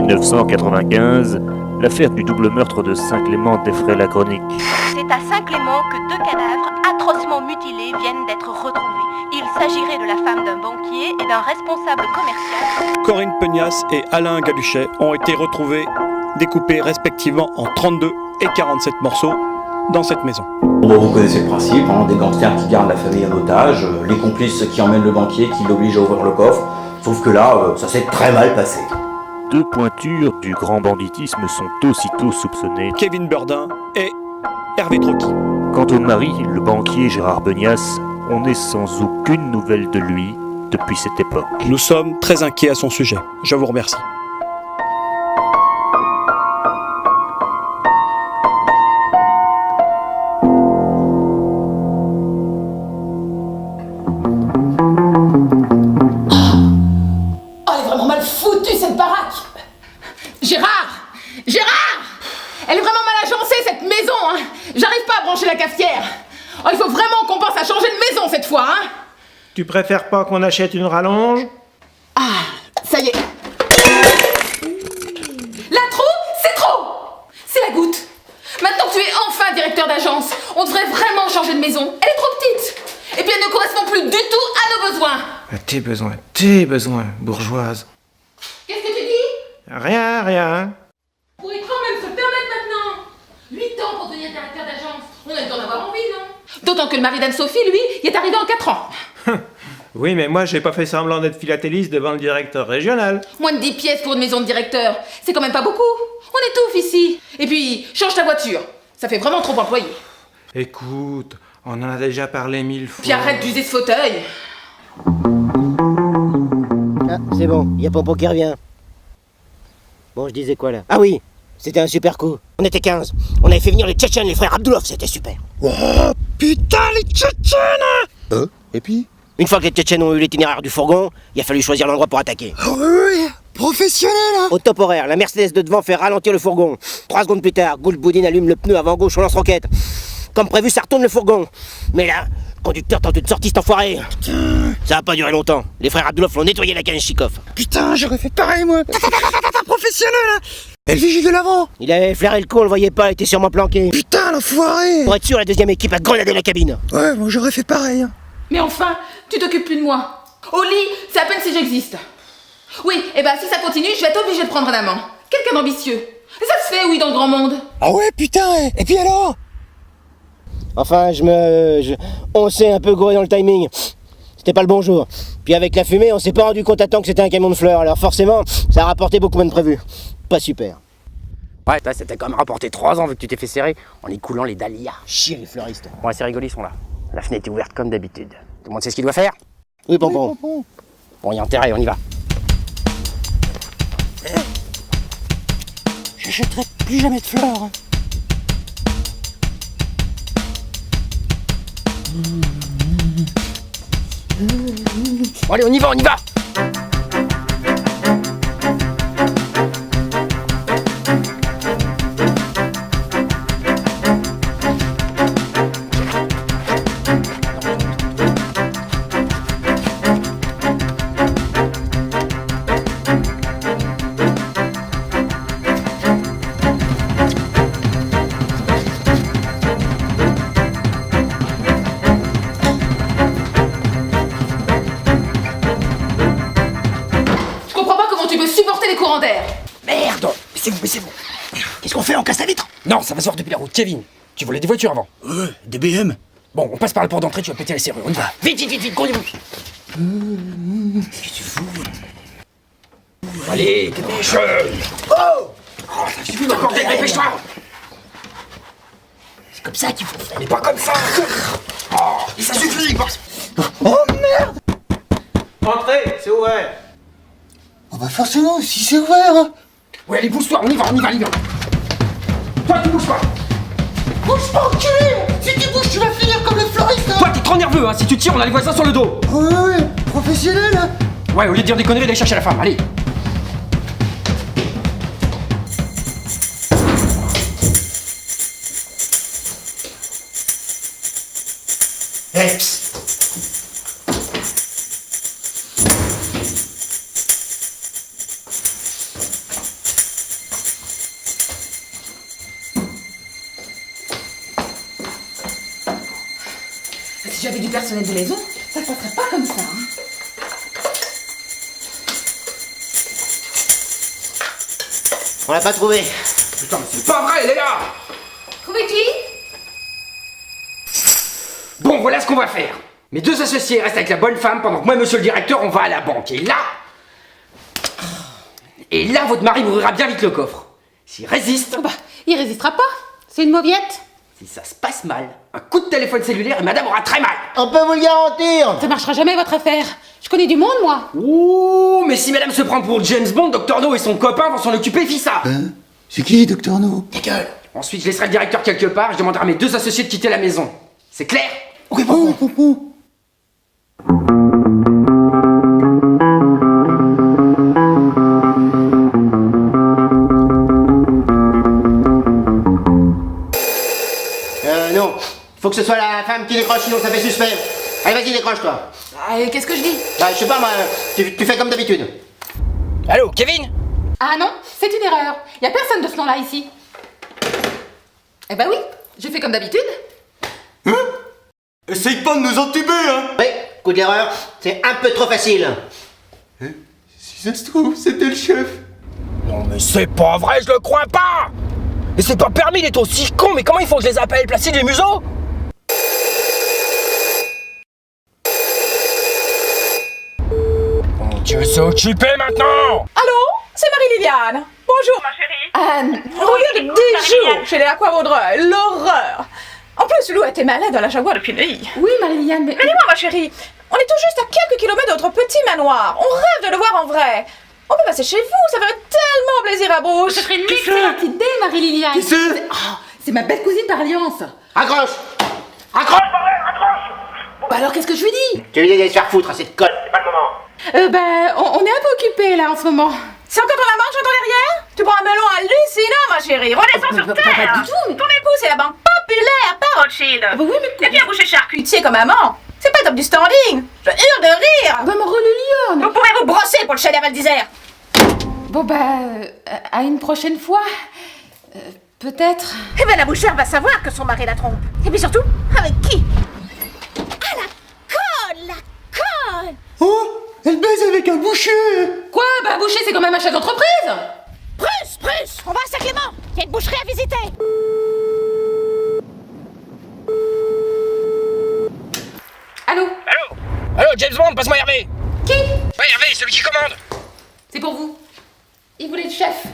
1995, l'affaire du double meurtre de Saint-Clément défraie la chronique. C'est à Saint-Clément que 2 cadavres atrocement mutilés viennent d'être retrouvés. Il s'agirait de la femme d'un banquier et d'un responsable commercial. Corinne Pegnas et Alain Galuchet ont été retrouvés découpés respectivement en 32 et 47 morceaux dans cette maison. Bon, vous connaissez le principe, des gangsters qui gardent la famille en otage, les complices qui emmènent le banquier, qui l'obligent à ouvrir le coffre, sauf que là, ça s'est très mal passé. 2 pointures du grand banditisme sont aussitôt soupçonnées. Kevin Burdin et Hervé Trocky. Quant au mari, le banquier Gérard Benias, on n'est sans aucune nouvelle de lui depuis cette époque. Nous sommes très inquiets à son sujet. Je vous remercie. Elle est vraiment mal agencée cette maison, hein. J'arrive pas à brancher la cafetière. Oh, il faut vraiment qu'on pense à changer de maison cette fois, hein. Tu préfères pas qu'on achète une rallonge? Ah, ça y est. La trou, c'est trop. C'est la goutte. Maintenant que tu es enfin directeur d'agence, on devrait vraiment changer de maison. Elle est trop petite. Et puis elle ne correspond plus du tout à nos besoins. Tes besoins, bourgeoise. Qu'est-ce que tu dis? Rien. On pourrait quand même se le permettre maintenant. 8 ans pour devenir directeur d'agence. On a le temps d'avoir envie, non? D'autant que le mari d'Anne-Sophie, lui, y est arrivé en 4 ans. Oui, mais moi j'ai pas fait semblant d'être philatéliste devant le directeur régional. Moins de 10 pièces pour une maison de directeur. C'est quand même pas beaucoup. On étouffe ici. Et puis, change ta voiture. Ça fait vraiment trop employé. Écoute, on en a déjà parlé 1000 fois. Puis arrête d'user ce fauteuil. Ah, c'est bon, y a Pompon qui revient. Bon, je disais quoi là? Ah oui, c'était un super coup. On était 15. On avait fait venir les Tchétchènes, les frères Abdoulov, c'était super. Oh, putain, les Tchétchènes! Et puis? Une fois que les Tchétchènes ont eu l'itinéraire du fourgon, il a fallu choisir l'endroit pour attaquer. Oh, oui, professionnel, hein. Au top horaire, la Mercedes de devant fait ralentir le fourgon. 3 secondes plus tard, Goulboudine allume le pneu avant gauche au lance-roquette. Comme prévu, ça retourne le fourgon. Mais là, le conducteur tente une sortie, cet enfoiré. Putain. Ça a pas duré longtemps. Les frères Abdoulov l'ont nettoyé la Kalachnikov. Putain, j'aurais fait pareil, moi. Professionnel, hein. Et le vigile de l'avant? Il avait flairé le coup, on le voyait pas, il était sûrement planqué. Putain, l'enfoiré. Pour être sûr, la deuxième équipe a grenadé la cabine. Ouais, moi j'aurais fait pareil, hein. Mais enfin, tu t'occupes plus de moi. Au lit, c'est à peine si j'existe. Oui, et si ça continue, je vais être obligée de prendre un amant. Quelqu'un d'ambitieux. Et ça se fait, oui, dans le grand monde. Ah ouais, putain, et puis alors? Enfin, on s'est un peu gouré dans le timing. C'était pas le bon jour. Puis avec la fumée, on s'est pas rendu compte à temps que c'était un camion de fleurs. Alors forcément, ça a rapporté beaucoup moins de prévu. Pas super. Ouais, toi, c'était quand même rapporté 3 ans vu que tu t'es fait serrer en y coulant les dahlias. Chier les fleuristes. Bon, c'est rigolo, ils sont là. La fenêtre est ouverte comme d'habitude. Tout le monde sait ce qu'il doit faire? Oui, Pompon. Bon, il y a intérêt, on y va. J'achèterai plus jamais de fleurs, hein. Bon, allez, on y va, on y va! Merde! Baissez-vous. Qu'est-ce qu'on fait? On casse la vitre? Non, ça va se voir depuis la route. Kevin, tu voulais des voitures avant? Des BM. Bon, on passe par le port d'entrée, tu vas péter les serrures, on y va. Vite, courez-vous! Qu'est-ce que tu fous? Allez, dépêche! Oh! Ça suffit de corder, dépêche-toi! C'est comme ça qu'il faut faire. Mais pas comme ça! Et ça suffit! Oh merde! Entrez, c'est ouvert. Oh bah forcément, si c'est ouvert, hein. Ouais, allez, bouge-toi, on y va! Toi, tu bouges pas! Bouge pas, enculé! Si tu bouges, tu vas finir comme le fleuriste, hein. Toi, t'es trop nerveux, hein! Si tu tires, on a les voisins sur le dos! Ouais, professionnel, hein. Ouais, au lieu de dire des conneries, d'aller chercher la femme, allez! Hey, psst. personnel de maison, ça ne passerait pas comme ça. Hein. On l'a pas trouvé. Putain, mais c'est pas vrai, les gars! Trouvé qui? Bon, voilà ce qu'on va faire. Mes deux associés restent avec la bonne femme pendant que moi et monsieur le directeur, on va à la banque. Et là, votre mari ouvrira bien vite le coffre. S'il résiste, Bah, il résistera pas. C'est une mauviette. si ça se passe mal, un coup de téléphone cellulaire et madame aura très mal. On peut vous le garantir. Ça marchera jamais votre affaire. Je connais du monde, moi. Ouh, mais si madame se prend pour James Bond, Dr No et son copain vont s'en occuper, fissa. C'est qui, Docteur No? Ta gueule. Ensuite, je laisserai le directeur quelque part et je demanderai à mes deux associés de quitter la maison. C'est clair? Ok, bon, bon. Non. Faut que ce soit la femme qui décroche, sinon ça fait suspect. Allez, vas-y, décroche-toi. Ah, et qu'est-ce que je dis? Bah, je sais pas, moi, tu fais comme d'habitude. Allô, Kevin? Ah non, c'est une erreur. Y a personne de ce nom-là ici. Eh ben oui, je fais comme d'habitude. Essaye pas de nous entuber, hein! Oui, coup d'erreur, c'est un peu trop facile. Si ça se trouve, c'était le chef. Non mais c'est pas vrai, je le crois pas. Mais c'est pas permis d'être aussi con, mais comment il faut que je les appelle? Placer des museaux? Mon Dieu, c'est occupé maintenant. Allô, c'est Marie-Liliane. Bonjour ma chérie. On revient de 10 jours chez les Aquavaudreuil, l'horreur. En plus, Lou était malade dans la Jaguar depuis une nuit. Oui, Marie-Liliane, mais... Mais dis-moi ma chérie, on est tout juste à quelques kilomètres de notre petit manoir. On rêve de le voir en vrai. On peut passer chez vous, ça ferait tellement plaisir à Bruce. Ce serait une excellente idée, Marie-Liliane. Qui c'est? C'est ma belle cousine par alliance. Accroche. Accroche. Bah alors, qu'est-ce que je lui dis? Tu lui dis d'aller se faire foutre à cette conne. Ben, on est un peu occupés, là, en ce moment. C'est encore ton amant, j'entends derrière? Tu prends un melon hallucinant ma chérie. Redescends sur terre. Pas du tout, mais... Ton époux c'est la banque populaire, pas Rothschild. Bah oui, mais... Et puis un boucher charcutier comme amant. C'est pas top du standing. Je hurle de rire. Bah, ma Liliane. Vous pourrez vous brosser pour le chalet Val d'Isère. Bon, bah, à une prochaine fois. Peut-être. Eh ben la bouchère va savoir que son mari la trompe. Et puis surtout, avec qui? Ah la conne. Oh! Elle baise avec un boucher! Quoi? Bah, boucher, c'est quand même un chef d'entreprise. Bruce, on va à Saint-Clément. Il y a une boucherie à visiter. Allô? Allô, James Bond, passe-moi Hervé. Qui? Ouais, Hervé, celui qui commande. C'est pour vous. Il voulait le chef.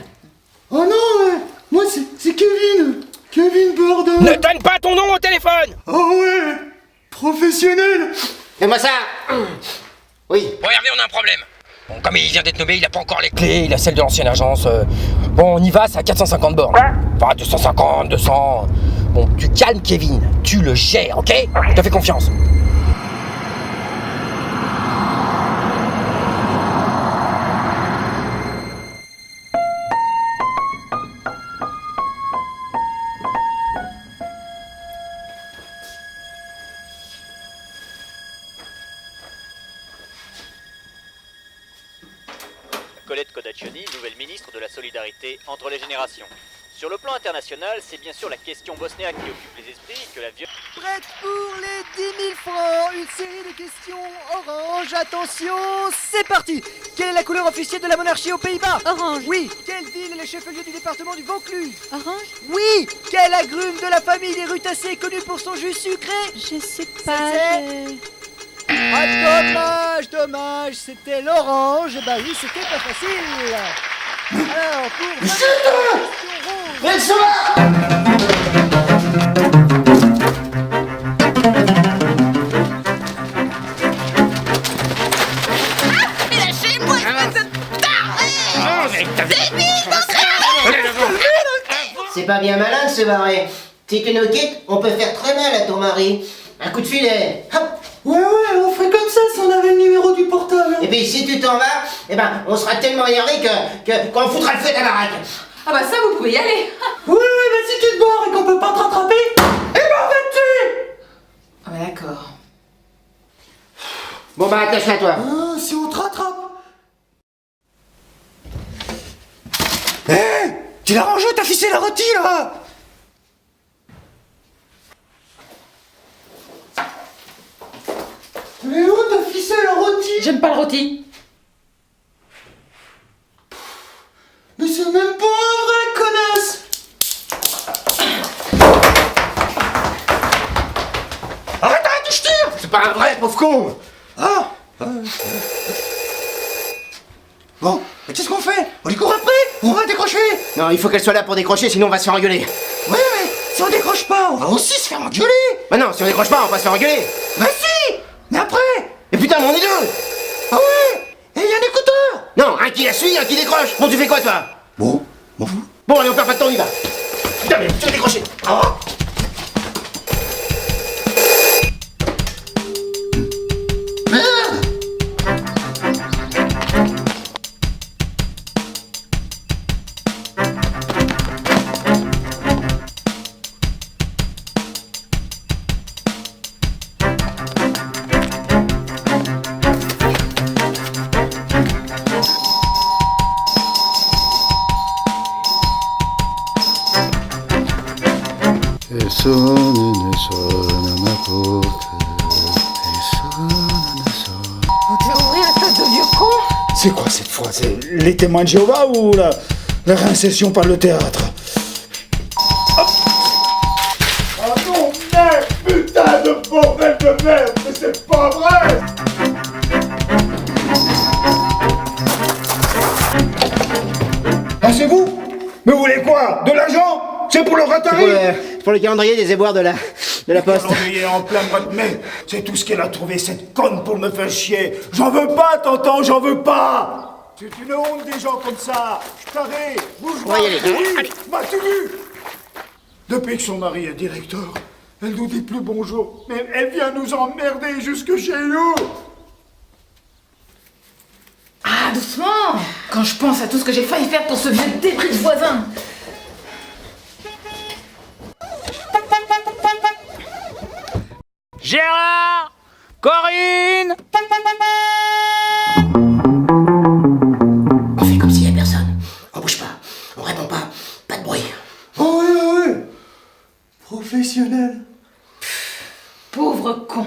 Oh non, moi c'est Kevin! Kevin Bordon! Ne donne pas ton nom au téléphone. Oh ouais! Professionnel! Fais-moi ça. Oui. Bon, Hervé, on a un problème. Bon, comme il vient d'être nommé, il a pas encore les clés, il a celle de l'ancienne agence. Bon, on y va, c'est à 450 bornes. Enfin, 250, 200. Bon, tu calmes Kevin, tu le gères, ok? Je te fais confiance. Colette Codaccioni, nouvelle ministre de la Solidarité entre les générations. Sur le plan international, c'est bien sûr la question bosniaque qui occupe les esprits que la violence... Prête pour les 10 000 francs. Une série de questions orange. Attention, c'est parti. Quelle est la couleur officielle de la monarchie aux Pays-Bas? Orange. Oui. Quelle ville est le chef-lieu du département du Vaucluse? Orange. Oui. Quel agrume de la famille des rutacées est connu pour son jus sucré? Je sais pas. Ah, dommage, c'était l'orange. Bah oui, c'était pas facile. Alors, pour... C'est pas bien malin de se barrer. Si tu nous quittes, on peut faire très mal à ton mari. Un coup de filet. Hop. Ouais, on ferait comme ça si on avait le numéro du portable. Et puis si tu t'en vas, eh ben on sera tellement énervé qu'on foutra le feu à la baraque. Ah bah ça, vous pouvez y aller. Oui, mais si tu te barres et qu'on peut pas te rattraper, eh ben on va te tuer. Ah bah d'accord. Bon bah attache-la toi. Ah, si on te rattrape. Hé, tu l'as rangé, t'as fissé la rôtie là. Mais où ta ficelle en rôti? J'aime pas le rôti. Mais c'est même pas un vrai, connasse! Arrête, je tire! C'est pas un vrai, pauvre con! Ah! Bon, mais qu'est-ce qu'on fait? On lui court après? On va décrocher? Non, il faut qu'elle soit là pour décrocher, sinon on va se faire engueuler. Ouais, mais si on décroche pas, on va aussi se faire engueuler! Bah non, si on décroche pas, on va se faire engueuler. Bah si! Mais après! Mais putain, mais on est deux! Ah ouais! Et il y a un écouteur! Non, un qui la suit, un qui décroche. Bon, tu fais quoi, toi? Bon, m'en fous. Bon, allez, on perd pas de temps, on y va. Putain, mais tu vas décrocher. Ah! C'est quoi cette fois? C'est les témoins de Jéhovah ou la réinsertion par le théâtre? Oh non, merde! Putain de bordel de merde! Mais c'est pas vrai! Ah, c'est vous? Mais vous voulez quoi? De l'argent? C'est pour le Rotary? C'est pour le calendrier des éboueurs de la poste. Calendrier en plein mois de mai. C'est tout ce qu'elle a trouvé, cette conne, pour me faire chier. J'en veux pas, t'entends? J'en veux pas! C'est une honte des gens comme ça. Taré, bourgeois, On va y aller. pourri, m'as-tu vu? Depuis que son mari est directeur, elle nous dit plus bonjour. Mais elle vient nous emmerder jusque chez nous. Ah, doucement! Quand je pense à tout ce que j'ai failli faire pour ce vieux débris de voisin. Gérard! Corinne! On fait comme s'il y a personne. On bouge pas. On répond pas. Pas de bruit. Oh ouais, ouais! Professionnel. Pauvre con.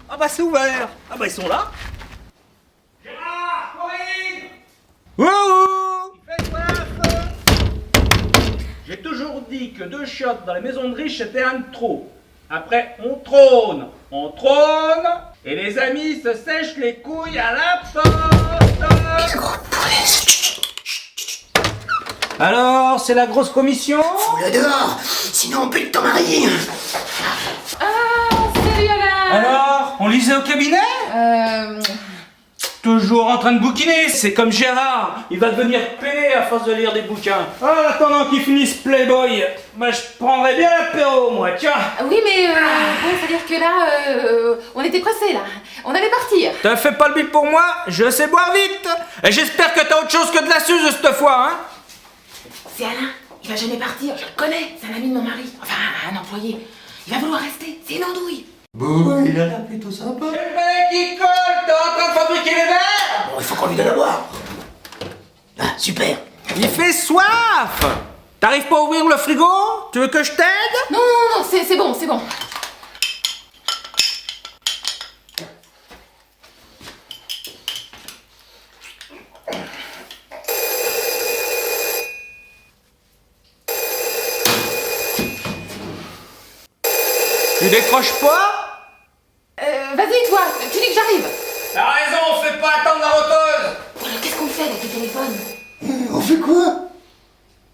Ah bah c'est ouvert. Ah bah ils sont là. Gérard! Corinne! Wouhou! Faites gaffe. J'ai toujours dit que 2 chiottes dans les maisons de riches c'était un de trop. Après on trône, et les amis se sèchent les couilles à la porte. Alors, c'est la grosse commission? Fous-le dehors, sinon on bute ton mari. Ah, salut Alain! Alors, on lisait au cabinet? Toujours en train de bouquiner, c'est comme Gérard, il va devenir peiné à force de lire des bouquins. En attendant qu'il finisse Playboy, bah je prendrais bien l'apéro moi, tiens. Oui, mais bon, c'est-à-dire que là, on était pressés là. On allait partir. Te fais pas le bip pour moi, je sais boire vite. Et j'espère que t'as autre chose que de la suze cette fois, hein. C'est Alain, il va jamais partir, je le connais, c'est un ami de mon mari. Enfin, un employé. Il va vouloir rester, c'est une andouille. Bon, il a l'air plutôt sympa. C'est le mec qui colle, t'es en train de fabriquer les verres. Bon, il faut qu'on lui donne à boire. Ah, super. Il fait soif. T'arrives pas à ouvrir le frigo? Tu veux que je t'aide? Non, non, non, c'est bon, c'est bon. Tu décroches pas? Vas-y, toi, tu dis que j'arrive. T'as raison, on fait pas attendre la roteuse. Qu'est-ce qu'on fait avec le téléphone? On fait quoi?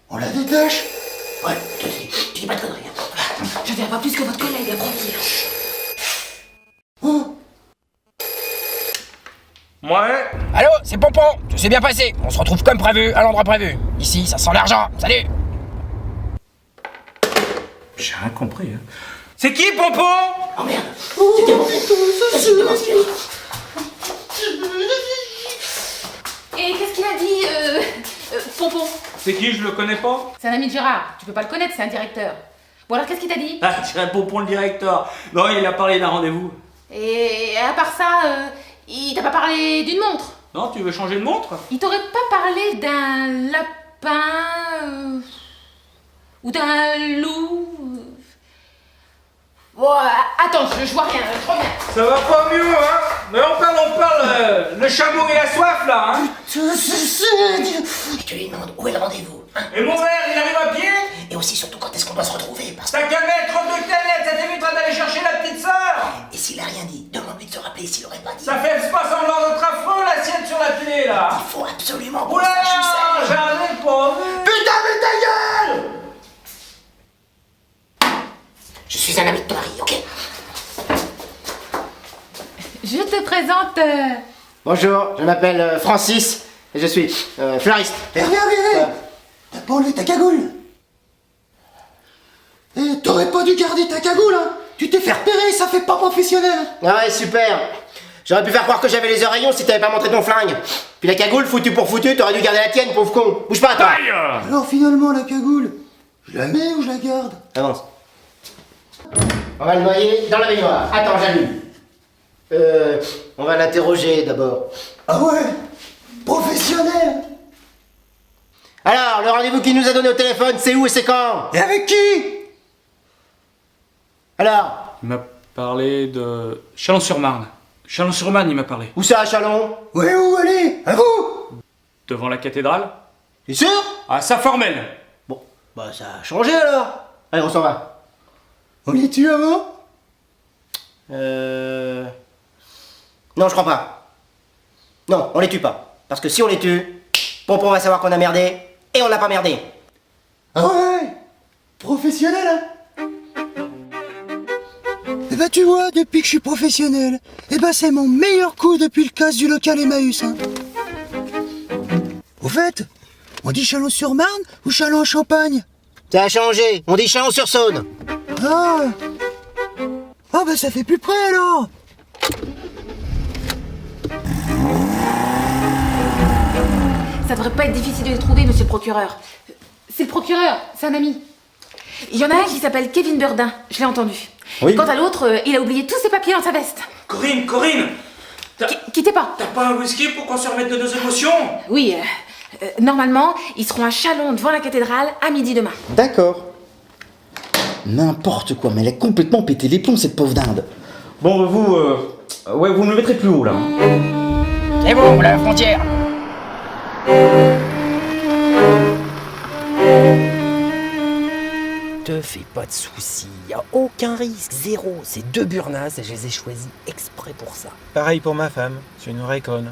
On la détache? Ouais, tu dis pas de conneries. Je viens pas plus que votre collègue, apprenti. Oh. Ouais. Allô, c'est Pompon, tout s'est bien passé. On se retrouve comme prévu, à l'endroit prévu. Ici, ça sent l'argent. Salut! J'ai rien compris, hein. C'est qui, Pompon? Oh merde. C'était bon. Vas-y, demande ce qu'il a dit. Et qu'est-ce qu'il a dit, Pompon? C'est qui, je le connais pas? C'est un ami de Gérard, tu peux pas le connaître, c'est un directeur. Bon alors qu'est-ce qu'il t'a dit? Ah, je dirais Pompon le directeur. Non, il a parlé d'un rendez-vous. Et à part ça, il t'a pas parlé d'une montre? Non, tu veux changer de montre? Il t'aurait pas parlé d'un lapin, Ou d'un loup. Oh, attends, je vois rien, je reviens. Ça va pas mieux, hein? Mais on parle, le chameau et la soif, là, hein? Tu lui demandes où est le rendez-vous, hein? Et mon verre, il arrive à pied? Et aussi, surtout, quand est-ce qu'on doit se retrouver, parce que... T'as qu'à mettre 32 canettes, ça t'évitera d'aller chercher la petite sœur! Et s'il a rien dit, demande-lui de se rappeler s'il aurait pas dit. Ça fait pas semblant d'être affreux, l'assiette sur la télé, là! Il faut absolument qu'on Oula, sache où c'est. j'en ai pas vu! Putain, mais ta gueule! Je suis un ami de ton mari, ok? Je te présente... Bonjour, je m'appelle Francis et je suis fleuriste. Hervé, t'as pas enlevé ta cagoule? Eh, t'aurais pas dû garder ta cagoule, hein? Tu t'es fait repérer, ça fait pas professionnel. Ah ouais, super. J'aurais pu faire croire que j'avais les oreillons si t'avais pas montré ton flingue. Puis la cagoule, foutu pour foutu, t'aurais dû garder la tienne, pauvre con. Bouge pas, toi. Alors finalement, la cagoule, je la mets ou je la garde? Avance. On va le noyer dans la baignoire. Attends, j'allume. On va l'interroger d'abord. Ah ouais? Professionnel? Alors, le rendez-vous qu'il nous a donné au téléphone, c'est où et c'est quand? Et avec qui? Alors? Il m'a parlé de Chalon-sur-Marne. Chalon-sur-Marne, il m'a parlé. Où ça, Chalon? Ouais, où allez? À vous? Devant la cathédrale. T'es sûr? À Saint-Formel. Bon, bah ça a changé alors. Allez, on s'en va. On les tue avant? Non, je crois pas. Non, on les tue pas. Parce que si on les tue, Pompon va savoir qu'on a merdé, et on l'a pas merdé. Ah ouais? Professionnel, hein? Eh ben tu vois, depuis que je suis professionnel, eh ben c'est mon meilleur coup depuis le casse du local Emmaüs, hein. Au fait, on dit Chalon-sur-Marne ou Chalon-en-Champagne? Ça a changé, on dit Chalon-sur-Saône. Ah! Ah bah ça fait plus près alors! Ça devrait pas être difficile de les trouver, monsieur le procureur. C'est le procureur, c'est un ami. Il y en a un qui s'appelle Kevin Burdin, je l'ai entendu. Oui. Quant à l'autre, il a oublié tous ses papiers dans sa veste. Corinne! Quittez pas. T'as pas un whisky pour qu'on se remette de nos émotions? Oui, normalement, ils seront à Chalon devant la cathédrale à midi demain. D'accord. N'importe quoi, mais elle a complètement pété les plombs, cette pauvre dinde. Bon, vous me le mettrez plus haut, là. C'est bon, la frontière. Te fais pas de soucis, y a aucun risque, zéro. C'est 2 burnasses et je les ai choisis exprès pour ça. Pareil pour ma femme, c'est une vraie conne.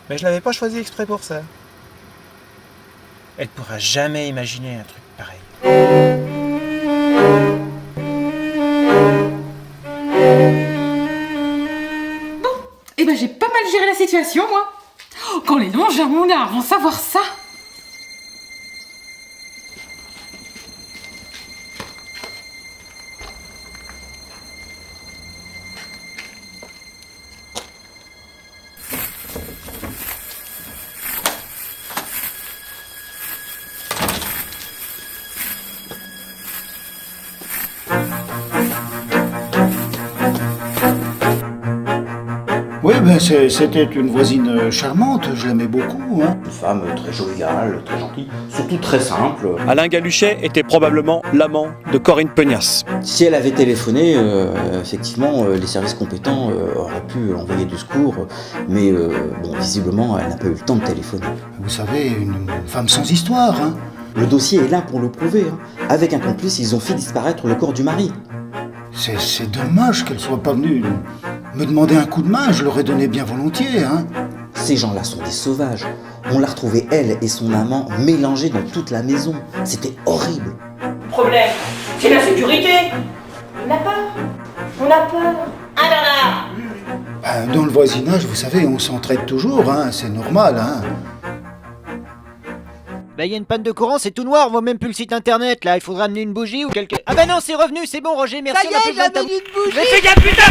Mais je l'avais pas choisi exprès pour ça. Elle pourra jamais imaginer un truc pareil. Eh ben j'ai pas mal géré la situation, moi. Quand les longs-jamounards vont savoir ça. Oui, ben c'était une voisine charmante, je l'aimais beaucoup. Hein. Une femme très joviale, très gentille, surtout très simple. Alain Galuchet était probablement l'amant de Corinne Pegnasse. Si elle avait téléphoné, effectivement, les services compétents auraient pu envoyer du secours, mais bon, visiblement, elle n'a pas eu le temps de téléphoner. Vous savez, une femme sans histoire. Hein. Le dossier est là pour le prouver. Hein. Avec un complice, ils ont fait disparaître le corps du mari. C'est dommage qu'elle soit pas venue me demander un coup de main, je l'aurais donné bien volontiers. Hein. Ces gens-là sont des sauvages. On l'a retrouvée, elle et son amant, mélangés dans toute la maison. C'était horrible. Le problème, c'est la sécurité. On a peur. On a peur. Ah là là. Dans le voisinage, vous savez, on s'entraide toujours, hein, c'est normal. Hein. Bah, y a une panne de courant, c'est tout noir, on voit même plus le site internet là, il faudra amener une bougie ou quelque. Ah bah non, c'est revenu, c'est bon Roger, merci. Ça y est, j'amène une bougie. Mais fais gaffe, putain,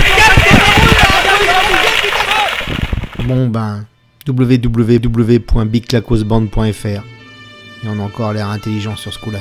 Bon ben, www.bigclacosband.fr. Et on a encore l'air intelligent sur ce coup-là.